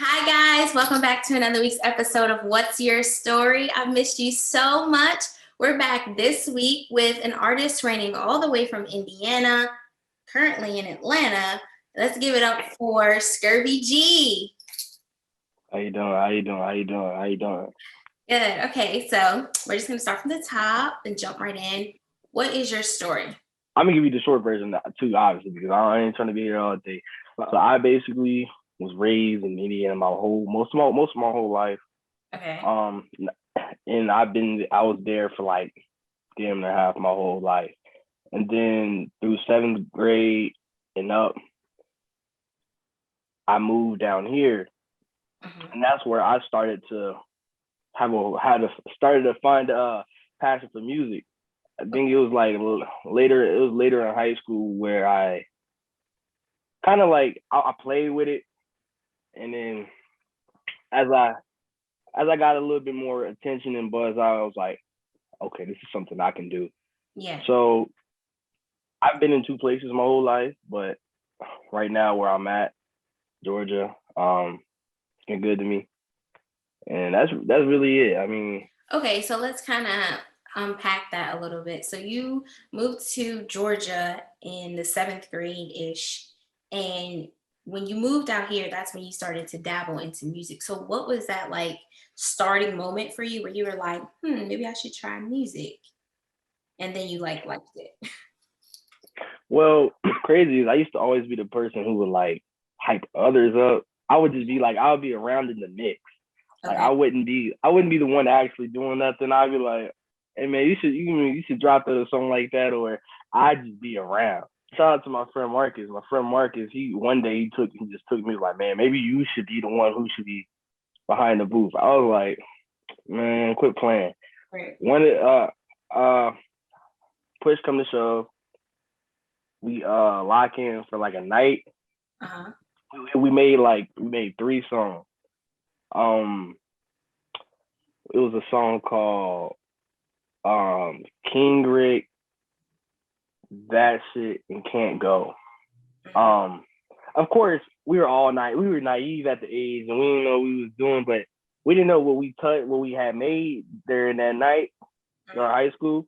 Hi, guys. Welcome back to another week's episode of What's Your Story? I've missed you so much. We're back this week with an artist reigning all the way from Indiana, currently in Atlanta. Let's give it up for Scurvy G. How you doing? How you doing? How you doing? How you doing? Good. Okay, so we're just going to start from the top and jump right in. What is your story? I'm gonna give you the short version too, obviously, because I ain't trying to be here all day. So I basically was raised in Indiana most of my whole life. Okay. And I was there for like damn near half my whole life, and then through seventh grade and up, I moved down here, and that's where I started to started to find a passion for music. I think it was like later. It was later in high school where I kind of like I played with it, and then as I got a little bit more attention and buzz, I was like, okay, this is something I can do. Yeah. So I've been in two places my whole life, but right now where I'm at, Georgia, it's been good to me, and that's really it. I mean, Okay, so let's kind of unpack that a little bit. So you moved to Georgia in the seventh grade ish, and when you moved out here, that's when you started to dabble into music. So what was that like starting moment for you where you were like, maybe I should try music, and then you like liked it? well, crazy is I used to always be the person who would like hype others up. I would just be like, I would be around in the mix. Like Okay. I wouldn't be the one actually doing nothing. I'd be like, hey man, you should drop that or something like that, or I'd just be around. Shout out to my friend Marcus. My friend Marcus, he one day he just took me like, man, maybe you should be the one who should be behind the booth. I was like, man, quit playing. Right. When uh push come to shove, we lock in for like a night. Uh-huh. We made three songs. Um, it was a song called King Rick, That Shit, and Can't Go. Um, of course, we were naive at the age, and we didn't know what we was doing, but we didn't know what we had made during that night in our high school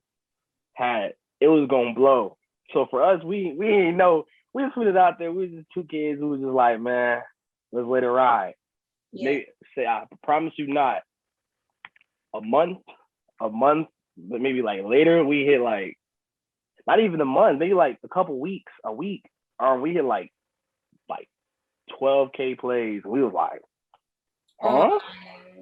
had it was gonna blow. So for us, we didn't know. We just put it out there. We were just two kids who was just like, man, let's let it ride. Yeah. They say, I promise you not. A month, but maybe like later, we hit like not even a month, maybe like a couple weeks, a week. We hit like 12K plays. We was like, On huh?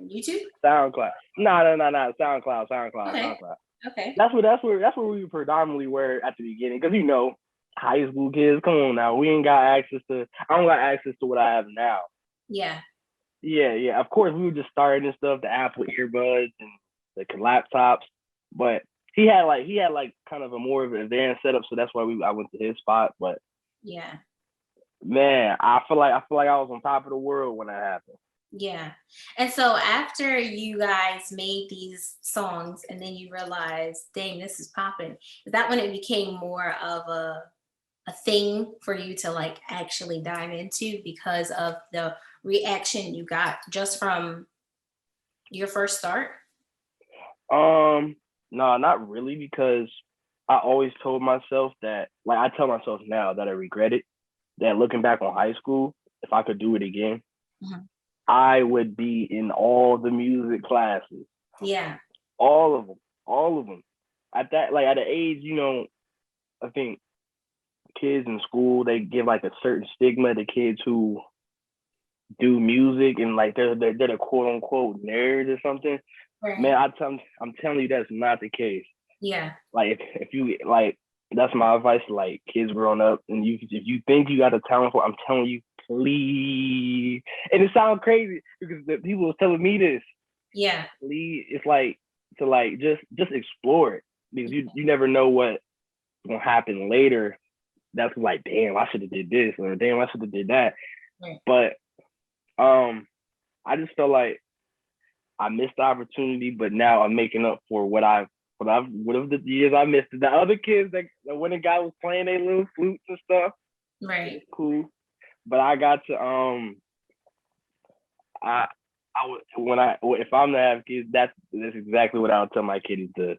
YouTube? SoundCloud. No. Okay. SoundCloud. Okay. That's where we predominantly were at the beginning. Cause high school kids, come on now. We ain't got access to I don't got access to what I have now. Yeah. Yeah. Of course we were just starting and stuff, the Apple earbuds and the laptops. But he had like kind of a more of an advanced setup, so that's why I went to his spot. But Yeah. man, I feel like I was on top of the world when that happened. Yeah. And so after you guys made these songs and then you realized, dang, this is popping, is that when it became more of a thing for you to like actually dive into because of the reaction you got just from your first start? No, not really, because I always told myself that, like, I tell myself now that I regret it, that looking back on high school, if I could do it again, Mhm. I would be in all the music classes, Yeah. all of them, all of them. At the age, I think kids in school, they give like a certain stigma to kids who do music, and like they're the quote unquote nerds or something. Right. Man, I'm telling you that's not the case. Yeah. Like if you like, that's my advice to like kids growing up, and if you think you got a talent for, I'm telling you, please. And it sounds crazy because the people was telling me this. Yeah. Please, it's like to like just explore it, because you never know what's gonna happen later. That's like, damn, I should have did this, or damn, I should have did that. Right. But I just felt like I missed the opportunity, but now I'm making up for what of the years I missed. The other kids that when the guy was playing their little flutes and stuff, Right. cool. But I got to I would if I'm to have kids, that's exactly what I would tell my kid is to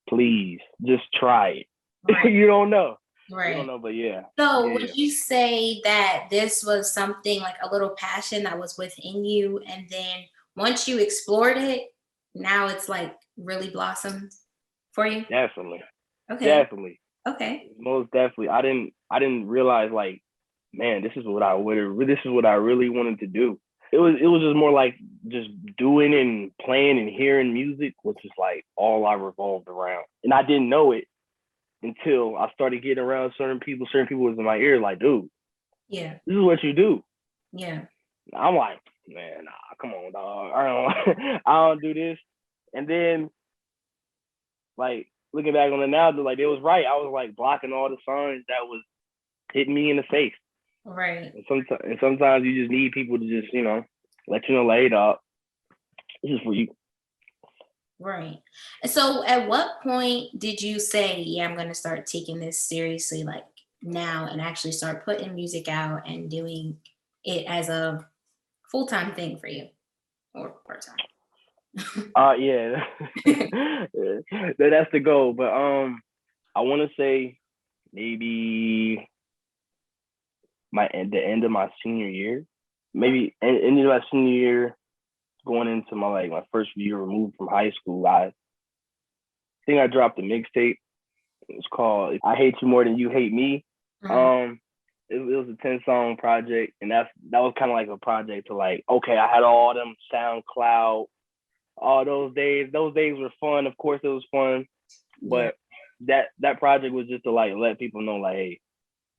please just try it. Right. You don't know. You don't Right. know, but yeah. So Yeah. would you say that this was something like a little passion that was within you, and then once you explored it, now it's like really blossomed for you? Definitely. Okay. Definitely. Okay. Most definitely. I didn't realize like, man, this is what I really wanted to do. It was just more like just doing and playing and hearing music, which is like all I revolved around. And I didn't know it until I started getting around certain people. Certain people was in my ear, like, dude, Yeah. this is what you do. Yeah. I'm like, man, nah, come on, dog. I don't do this. And then like looking back on it now, like it was right. I was like blocking all the signs that was hitting me in the face. Right. And sometimes you just need people to just, let you know, like, hey, dog, this is for you. Right. And so at what point did you say, yeah, I'm going to start taking this seriously, like now, and actually start putting music out and doing it as a full-time thing for you or part-time? Yeah. That's the goal. But I want to say maybe the end of my senior year, maybe end of my senior year, going into my first year removed from high school. I think I dropped a mixtape. It was called "I Hate You More Than You Hate Me." Mhm. It was a 10-song project, and that was kind of like a project to like, okay, I had all them SoundCloud, all those days. Those days were fun. Of course, it was fun, Yeah. but that project was just to like let people know, like, hey,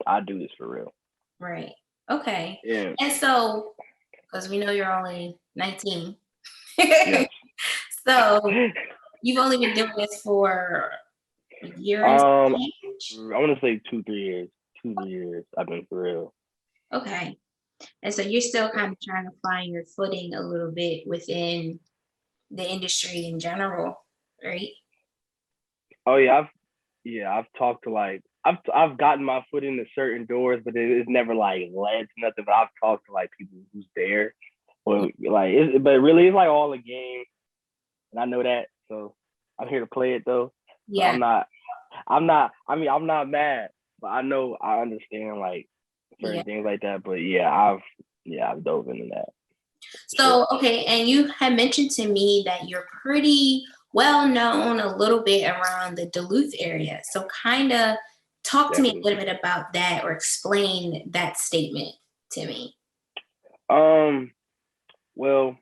I do this for real. Right. Okay. Yeah. And so, because we know you're only 19, Yes. so you've only been doing this for a year and I change? want to say 2-3 years. 2-3 years. I've been for real. Okay. And so you're still kind of trying to find your footing a little bit within the industry in general, right? Oh I've talked to like I've gotten my foot into certain doors, but it's never like led to nothing. But I've talked to like people who's there, Yeah. or like, but really it's like all a game, and I know that. So I'm here to play it though. So Yeah. I'm not mad, but I understand like Yeah. certain things like that. But I've dove into that for sure. So, okay, and you had mentioned to me that you're pretty well known a little bit around the Duluth area. So, kind of talk to me a Definitely. little bit about that or explain that statement to me. Um. Well,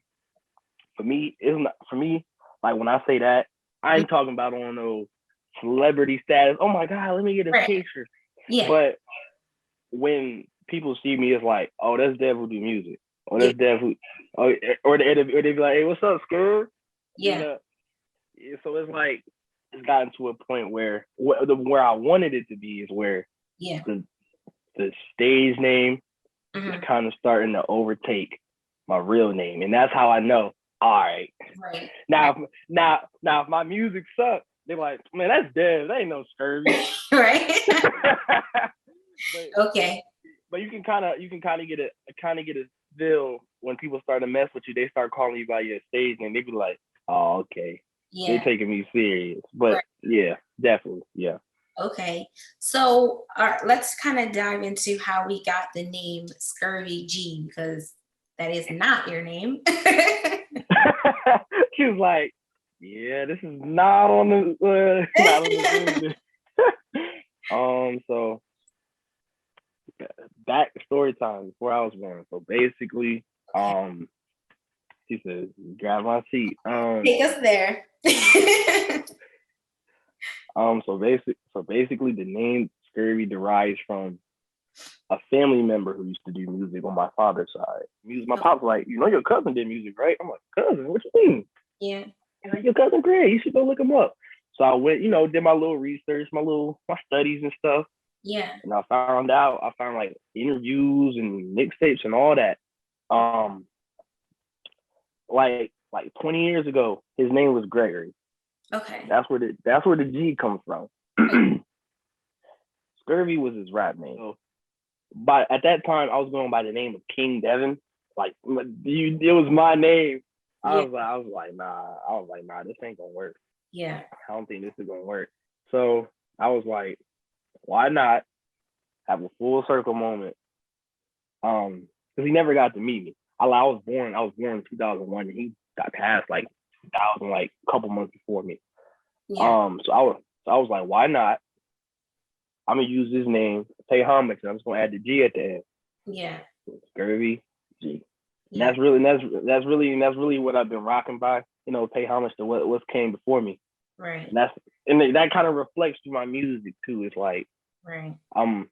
for me. Like when I say that, I Mhm. ain't talking about on no celebrity status. Oh my god, let me get a Right. picture. Yeah. But when people see me, it's like, oh, that's Dev who do music. Oh, Yeah. that's Dev who. Oh, or they be like, hey, what's up, Scurv? You Yeah. know. Yeah, so it's like it's gotten to a point where I wanted it to be is where Yeah. the the stage name is Hmm. kind of starting to overtake my real name, and that's how I know. All right, Right. now if my music sucks, they're like, man, that's Dev. That ain't no Scurvy. Right. but Okay. but you can kind of get a feel when people start to mess with you. They start calling you by your stage name. They be like, oh, okay, they Yeah. taking me serious. But Right. yeah, definitely, yeah. Okay. So, let's kind of dive into how we got the name Scurvy G because that is not your name. She was like, yeah, this is not on the not on the business. So back story time before I was born. So basically, she says, grab my seat. Take us there. So basically, the name Scurvy derives from a family member who used to do music on my father's side. My pop's like, your cousin did music, right? I'm like, cousin? What you mean? Yeah. He's like, your cousin Greg, you should go look him up. So I went, did my little research, my studies and stuff. Yeah. And I found like interviews and mixtapes and all that. Like 20 years ago, his name was Gregory. Okay. That's where the G comes from. Okay. Scurvy was his rap name. So, but at that time, I was going by the name of King Devin like it was my name. Yeah. I was like, nah, this ain't gonna work. Yeah. I don't think this is gonna work. So I was like, why not have a full circle moment? Because he never got to meet me. I was born in 2001, and he got passed like 2000, like a couple months before me. Yeah. So I was like, why not? I'm gonna use his name, pay homage, and I'm just gonna add the G at the end. Yeah. Scurvy G. And Yeah. that's really what I've been rocking by. You know, pay homage to what came before me. Right. And that kind of reflects through my music too. It's like Right. I'm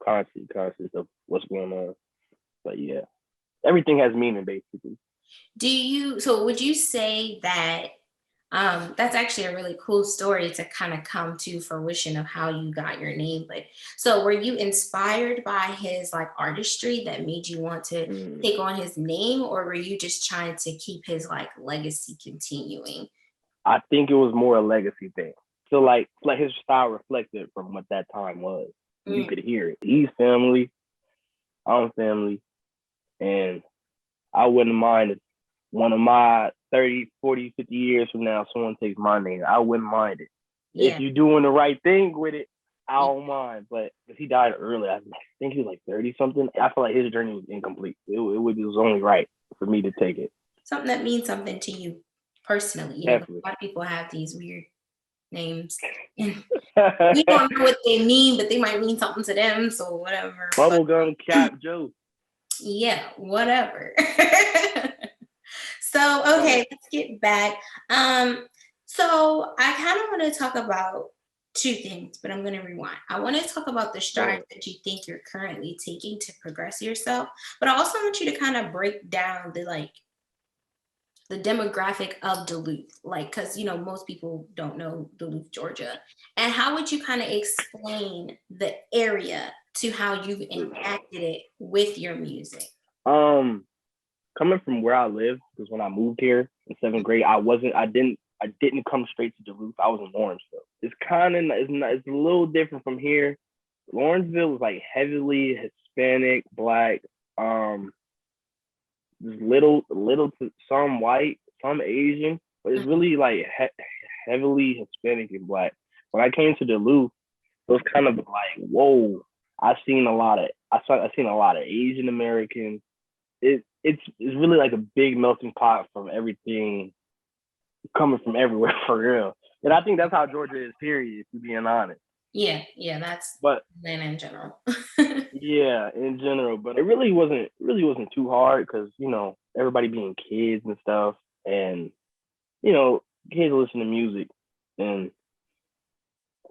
conscious of what's going on. But yeah, everything has meaning basically. So would you say that that's actually a really cool story to kind of come to fruition of how you got your name. But so were you inspired by his like artistry that made you want to take on his name, or were you just trying to keep his like legacy continuing? I think it was more a legacy thing. So like his style reflected from what that time was. You could hear it. He's family, I'm family, and I wouldn't mind if one of my 30, 40, 50 years from now, someone takes my name. I wouldn't mind it. Yeah. If you're doing the right thing with it, I don't mind. But if he died early, I think he was like 30 something. I feel like his journey was incomplete. It was only right for me to take it. Something that means something to you personally. You know, a lot of people have these weird names. We don't know what they mean, but they might mean something to them. So whatever. Bubblegum Cap Joe. Yeah, whatever. So okay, let's get back. So I kind of want to talk about two things, but I'm going to rewind. I want to talk about the strides that you think you're currently taking to progress yourself, but I also want you to kind of break down the demographic of Duluth, like, because most people don't know Duluth, Georgia, and how would you kind of explain the area to how you've impacted it with your music? Coming from where I live, because when I moved here in 7th grade, I didn't come straight to Duluth. I was in Lawrenceville. It's a little different from here. Lawrenceville was like heavily Hispanic, Black, little to some white, some Asian, but it's really like heavily Hispanic and Black. When I came to Duluth, it was kind of like, whoa. I seen a lot of Asian Americans. It's really like a big melting pot from everything coming from everywhere for real. And I think that's how Georgia is, period, to being honest. Yeah, that's Atlanta in general. Yeah, in general. But it really wasn't too hard because, everybody being kids and stuff, and kids listen to music, and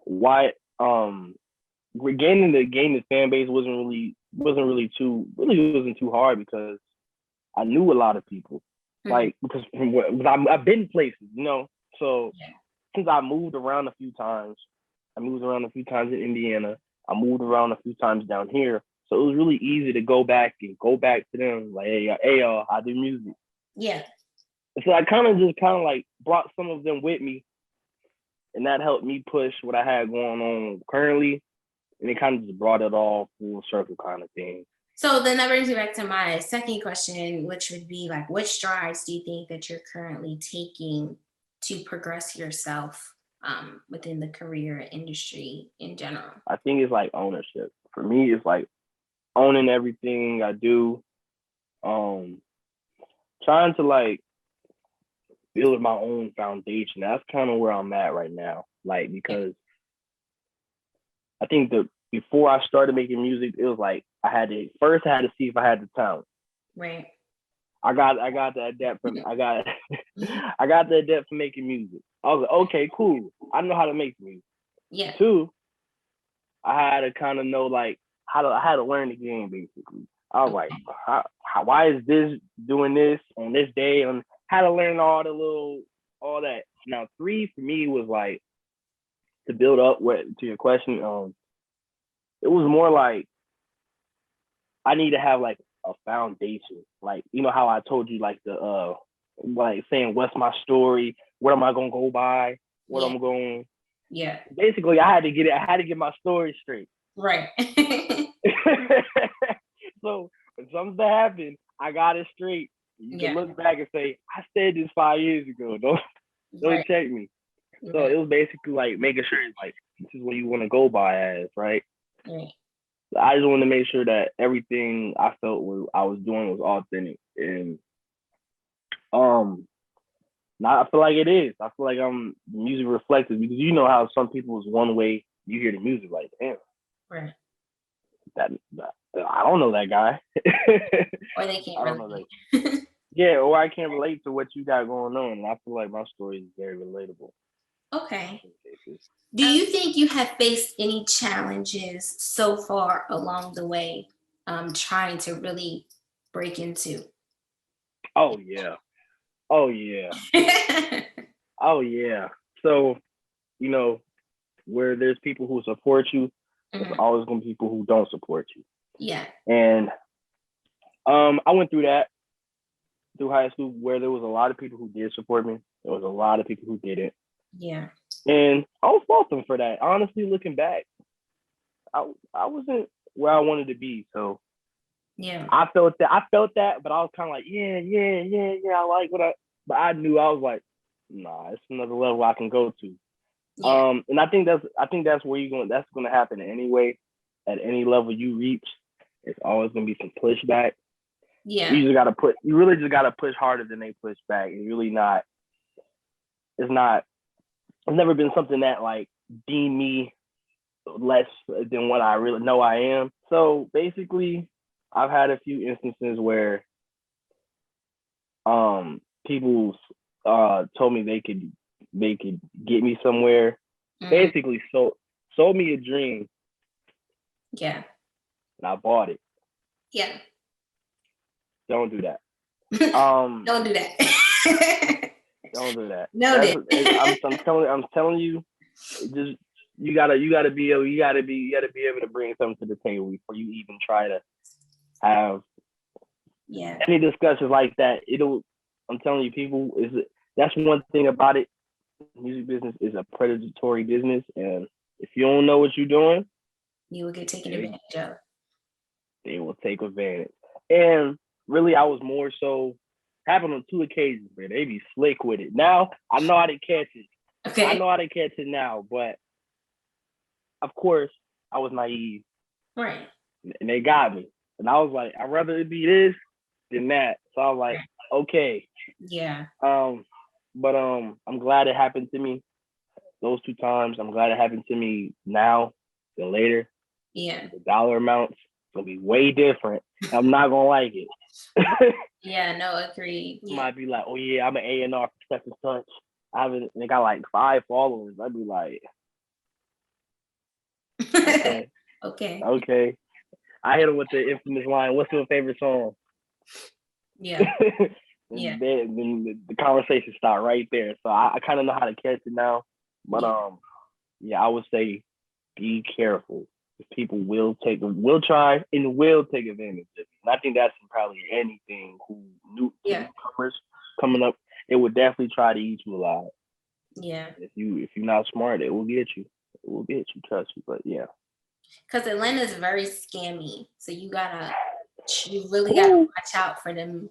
why gaining the fan base wasn't too hard because I knew a lot of people, like because I've been places, So since I moved around a few times, in Indiana. I moved around a few times down here, so it was really easy to go back to them like, hey y'all, I do music. Yeah. So I kind of like brought some of them with me, and that helped me push what I had going on currently, and it kind of just brought it all full circle kind of thing. So then that brings me back to my second question, which would be like, what strides do you think that you're currently taking to progress yourself within the career industry in general? I think it's like ownership. For me, it's like owning everything I do. Trying to like build my own foundation. That's kind of where I'm at right now. Like, because I think before I started making music, it was like I had to see if I had the talent. Right. I got the adept from I got the adept for making music. I was like, okay, cool. I know how to make music. Yeah. 2, I had to kind of know like I had to learn the game basically. I was like, why is this doing this on this day? And how to learn all that. Now 3 for me was like, to build up to your question. It was more like I need to have like a foundation. Like, how I told you, like like saying what's my story, what am I gonna go by, what I'm going. Yeah. Basically, I had to get my story straight. Right. So when something happened, I got it straight. You can Yeah. look back and say, I said this 5 years ago. Don't Right. check me. So Right. it was basically like making sure like this is what you want to go by as, right? Right. I just wanted to make sure that everything I felt I was doing was authentic, and now I feel like it is. I feel like the music reflected, because you know how some people is one way, you hear the music like, damn, Right. that I don't know that guy. Or they can't I don't know that. relate. Yeah, or I can't relate to what you got going on, and I feel like my story is very relatable. Okay. Do you think you have faced any challenges so far along the way, trying to really break into? Oh yeah. Oh yeah. Oh yeah. So, you know, where there's people who support you, there's Mhm. always gonna be people who don't support you. Yeah. And I went through that through high school, where there was a lot of people who did support me. There was a lot of people who didn't. Yeah. And I was fault them for that. Honestly, looking back, I wasn't where I wanted to be. So Yeah. I felt that, but I was kind of like, yeah. I like what but I knew I was like, nah, it's another level I can go to. Yeah. And I think that's where that's gonna happen anyway. At any level you reach, it's always gonna be some pushback. Yeah. You really just gotta push harder than they push back. It's really not. It's not. It's never been something that like deem me less than what I really know I am. So basically, I've had a few instances where people told me they could get me somewhere. Mhm. Basically, sold me a dream, Yeah. and I bought it. Yeah. Don't do that. Um, Don't do that. don't do that. Noted. I'm telling you, it just you gotta be able to bring something to the table before you even try to have Yeah. any discussions like that. I'm telling you, that's one thing about it. Music business is a predatory business, and if you don't know what you're doing, You will get taken they advantage of. they will take advantage. And really, I was more so happened on two occasions, man. They be slick with it. Now I know how to catch it. I Okay. know how to catch it now, but of course, I was naive, Right. and they got me. And I was like, I'd rather it be this than that. So I was like, okay. Yeah. But I'm glad it happened to me those two times. I'm glad it happened to me now than later. Yeah. The dollar amounts gonna be way different. I'm not gonna like it. Yeah. No, agreed. You Yeah. might be like, oh yeah, I'm an A&R for such and such. They got like 5 followers. I'd be like, okay, Okay. okay. I hit them with the infamous line, "What's your favorite song?" Yeah. Yeah. then the conversation start right there. So I kind of know how to catch it now. But Yeah. yeah, I would say be careful. People will try and will take advantage of it. And I think that's probably anything who Yeah. newcomers coming up, it would definitely try to eat you alive. Yeah. If you're not smart, it will get you. It will get you, trust me. But yeah. Because Atlanta is very scammy. So you really gotta Ooh. watch out for them,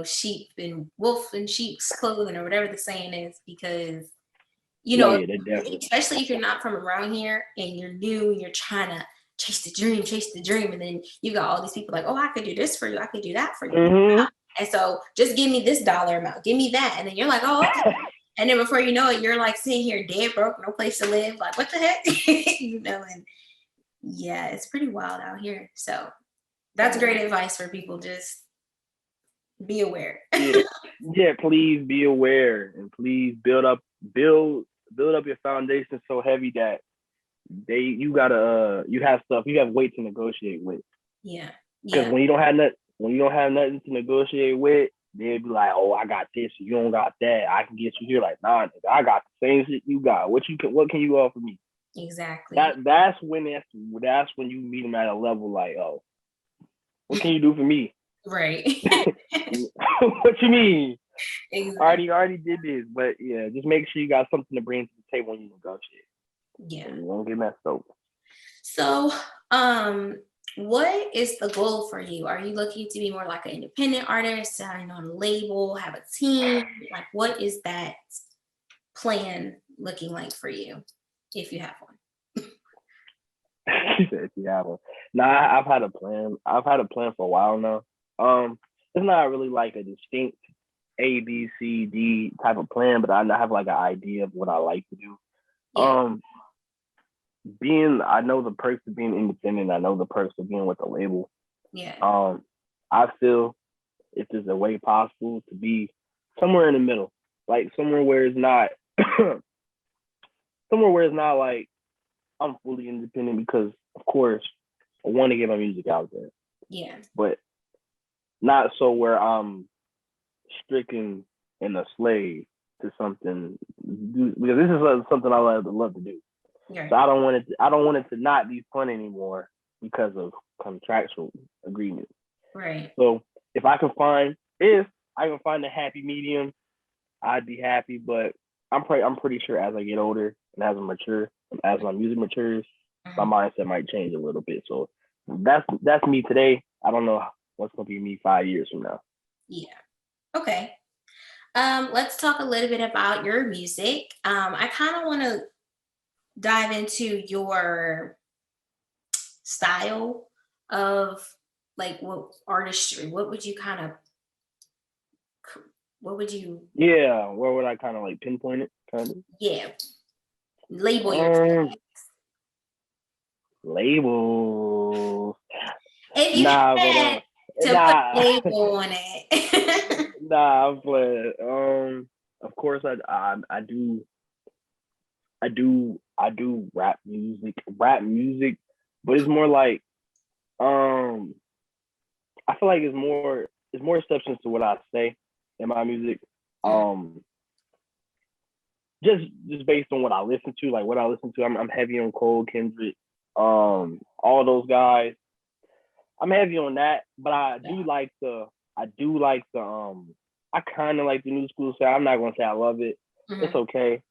sheep and wolf in sheep's clothing or whatever the saying is, because No, yeah, they definitely. especially if you're not from around here and you're new and you're trying to chase the dream, and then you got all these people like, oh, I could do this for you, I could do that for you. Mm-hmm. And so just give me this dollar amount, give me that. And then you're like, oh, okay. And then before you know it, you're like sitting here dead broke, no place to live. Like, what the heck? And yeah, it's pretty wild out here. So that's great advice for people. Just be aware. Yeah, yeah. Please be aware, and please build up your foundation so heavy that you have weight to negotiate with. Yeah. Because Yeah. when you don't have nothing to negotiate with, they'll be like, oh, I got this, you don't got that. I can get you here. Like, nah, nigga, I got the same shit you got. What can you offer me? Exactly. That's when you meet them at a level like, oh, what can you do for me? Right. What you mean? Exactly. Already did this, but yeah, just make sure you got something to bring to the table when you negotiate. Yeah. And you won't get messed over. So, What is the goal for you? Are you looking to be more like an independent artist, sign on a label, have a team? Like, what is that plan looking like for you, if you have one? She said she had one. Nah, I've had a plan. I've had a plan for a while now. It's not really like a distinct A, B, C, D type of plan, but I have like an idea of what I like to do. Yeah, I know the perks of being independent. I know the perks of being with a label. yeah, I feel if there's a way possible to be somewhere in the middle, like somewhere where it's not, somewhere where it's not like I'm fully independent because, of course, I want to get my music out there, yeah, but not so where I'm stricken and a slave to something because this is something I love to do. So right, I don't want it. I don't want it to not be fun anymore because of contractual agreements. right. So if I can find a happy medium, I'd be happy. But I'm pretty sure as I get older and as my music matures, my Mhm. mindset might change a little bit. So that's me today. I don't know what's gonna be me 5 years from now. Yeah. Okay. Let's talk a little bit about your music. I kind of want to dive into your style of like what artistry. What would you kind of, what would you, Yeah, where would I kind of like pinpoint it? Kind of. yeah, label yourself? Um, labels. If you Nah, but had to put a nah, label on it. nah. I'm playing. Of course, I do rap music, but it's more like um, I feel like it's more substance to what I say in my music. Mm, Um, just based on what I listen to, like what I listen to. I'm heavy on Cole, Kendrick, all those guys. I'm heavy on that, but yeah. I do like the I kind of like the new school style. I'm not gonna say I love it. It's Mhm. okay.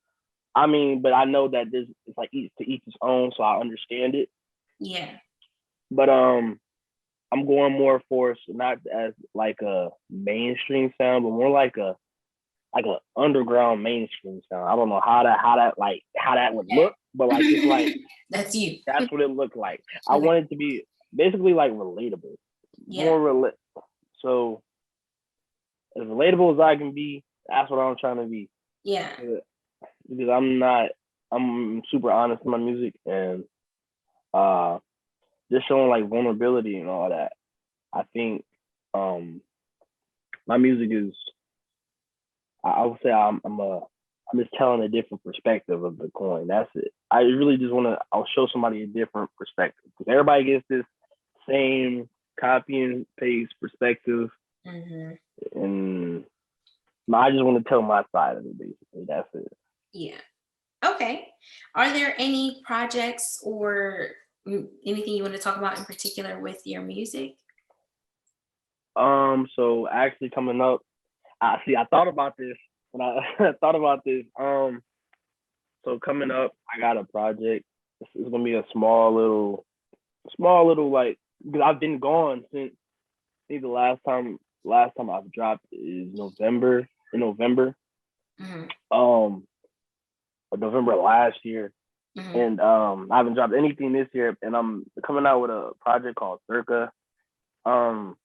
I mean, but I know that it's like each to each his own, so I understand it. Yeah. But I'm going more for not as like a mainstream sound, but more like a underground mainstream sound. I don't know how that would look, but like it's like Okay. That's you. that's what it looked like. I Okay. want it to be basically like relatable, Yeah. more so as relatable as I can be. That's what I'm trying to be Yeah. because I'm super honest in my music and uh just showing like vulnerability and all that. I think um my music is I would say I'm just telling a different perspective of the coin. That's it. I really just want to I'll show somebody a different perspective because everybody gets this same copy and paste perspective, Hmm. and I just want to tell my side of it. Basically, that's it. Yeah. Okay. Are there any projects or anything you want to talk about in particular with your music? So actually coming up, I see. I thought about this when I thought about this. So coming up, I got a project. It's gonna be a small little like because I've been gone since I think the last time I've dropped is November Hmm. um November last year, Hmm. and I haven't dropped anything this year, and I'm coming out with a project called Circa. Um,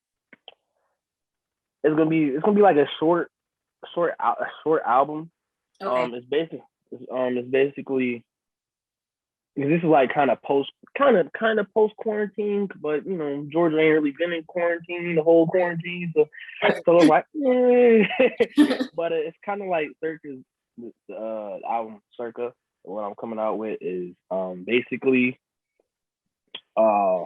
it's gonna be like a short album. Okay. It's basically this is like kind of post quarantine, but you know Georgia ain't really been in quarantine the whole Right. quarantine, so Right. so it's like, but it's kind of like Circa's album Circa. What I'm coming out with is basically uh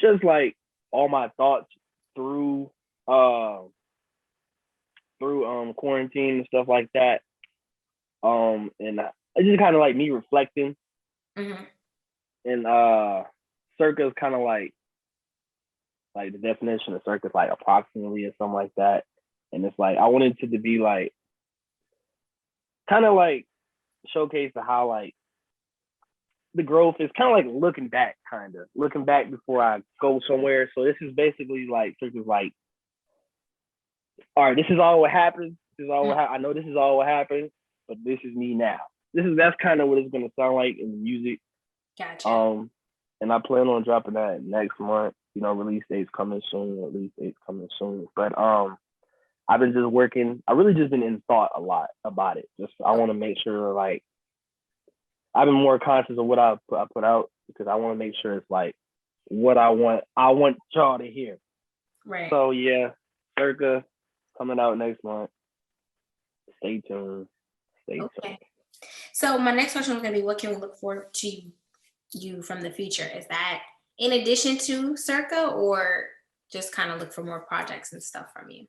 just like all my thoughts through uh quarantine and stuff like that. And it's just kind of like me reflecting, Hmm. and Circa is kind of like the definition of circus like approximately or something like that. And it's like I wanted it to be like kind of like showcase to how like the growth is kind of like looking back before I go somewhere. So this is basically like Circa's like, all right, this is all what happens. This is all what I know. This is all what happens, but this is me now. That's kind of what it's gonna sound like in the music. Gotcha. And I plan on dropping that next month. You know, release dates coming soon. Release dates coming soon. But I've been just working. I really just been in thought a lot about it. Just I want to make sure like I've been more conscious of what I put out because I want to make sure it's like what I want. I want y'all to hear. Right. So yeah, Circa coming out next month. Stay tuned. Stay tuned. So my next question was gonna be, what can we look forward to you from the future? Is that in addition to Circa, or just kind of look for more projects and stuff from you?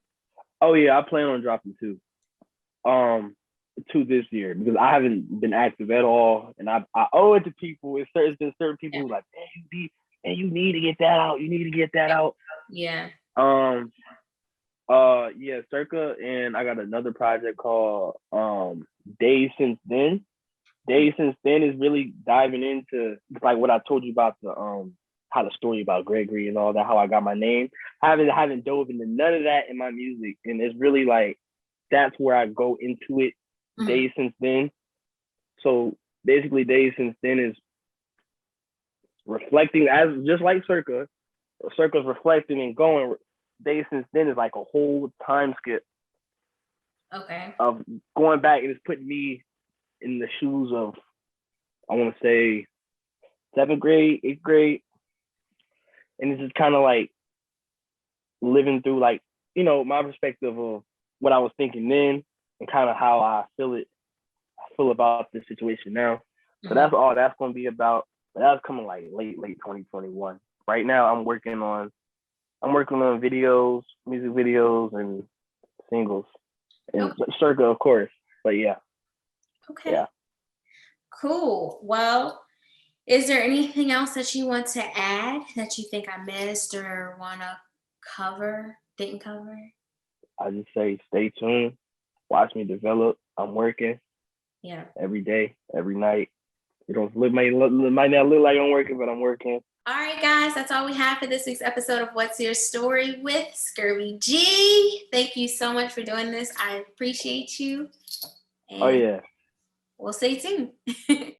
Oh yeah, I plan on dropping two this year because I haven't been active at all, and I owe it to people. There's been certain people who like, man, you need to get that out. You need to get that out. Yeah. Yeah, Circa, and I got another project called Days Since Then. Days Since Then is really diving into like what I told you about the how the story about Gregory and all that, how I got my name. I haven't dove into none of that in my music, and it's really like that's where I go into it. Days Since Then. So basically, Days Since Then is reflecting as just like Circa. Circa's reflecting and going. Days Since Then is like a whole time skip. Okay. Of going back, and it's putting me in the shoes of, I want to say, 7th grade, 8th grade, and it's just kind of like living through like, you know, my perspective of what I was thinking then and kind of how I feel about this situation now. So that's all that's going to be about. But that's coming like late 2021. Right now I'm working on videos, music videos, and singles, and Circa, of course. But yeah. Okay. Yeah. Cool. Well, is there anything else that you want to add that you think I missed or want to didn't cover? I just say stay tuned. Watch me develop. I'm working. Yeah. Every day, every night. It might not look like I'm working, but I'm working. All right, guys, that's all we have for this week's episode of What's Your Story with Scurvy G. Thank you so much for doing this. I appreciate you. And oh yeah. We'll stay tuned.